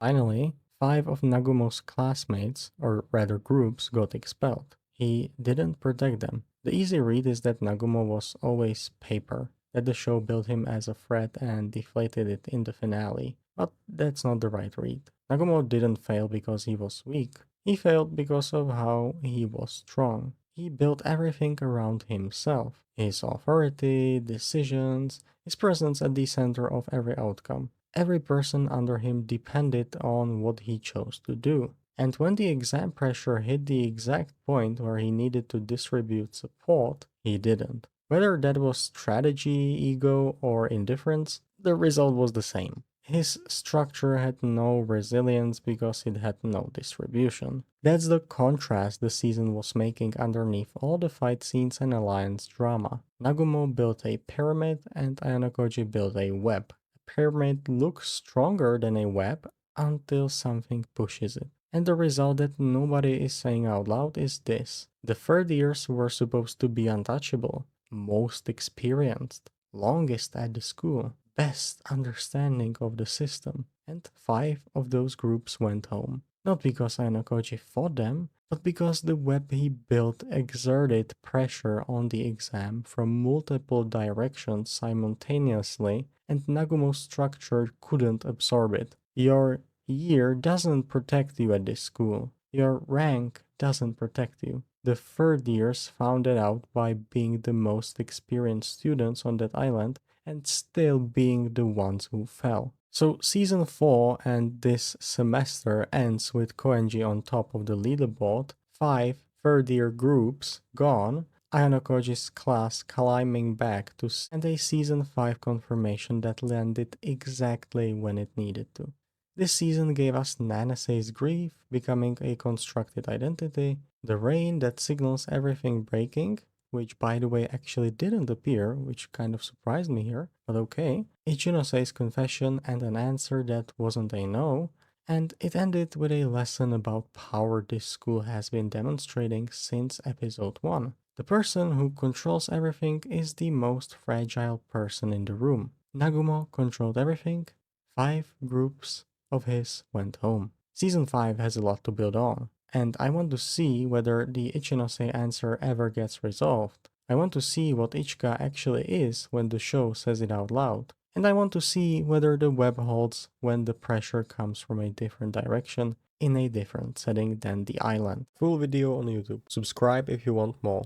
Finally, 5 of Nagumo's classmates, or rather groups, got expelled. He didn't protect them. The easy read is that Nagumo was always paper, that the show built him as a threat and deflated it in the finale. But that's not the right read. Nagumo didn't fail because he was weak. He failed because of how he was strong. He built everything around himself. His authority, decisions, his presence at the center of every outcome. Every person under him depended on what he chose to do. And when the exam pressure hit the exact point where he needed to distribute support, he didn't. Whether that was strategy, ego, or indifference, the result was the same. His structure had no resilience because it had no distribution. That's the contrast the season was making underneath all the fight scenes and alliance drama. Nagumo built a pyramid and Ayanokoji built a web. A pyramid looks stronger than a web until something pushes it. And the result that nobody is saying out loud is this. The third years were supposed to be untouchable, most experienced, longest at the school, best understanding of the system, and 5 of those groups went home. Not because Ayanokoji fought them, but because the web he built exerted pressure on the exam from multiple directions simultaneously, and Nagumo's structure couldn't absorb it. Your year doesn't protect you at this school. Your rank doesn't protect you. The third years found it out by being the most experienced students on that island and still being the ones who fell. So season 4 and this semester ends with Koenji on top of the leaderboard, 5 third-year groups gone, Ayanokoji's class climbing back to and a season 5 confirmation that landed exactly when it needed to. This season gave us Nanasei's grief becoming a constructed identity, the rain that signals everything breaking, which by the way actually didn't appear, which kind of surprised me here, but okay, Ichinosei's confession and an answer that wasn't a no, and it ended with a lesson about power this school has been demonstrating since episode 1. The person who controls everything is the most fragile person in the room. Nagumo controlled everything, 5 groups of his went home. Season 5 has a lot to build on, and I want to see whether the Ichinose answer ever gets resolved. I want to see what Ichika actually is when the show says it out loud. And I want to see whether the web holds when the pressure comes from a different direction in a different setting than the island. Full video on YouTube. Subscribe if you want more.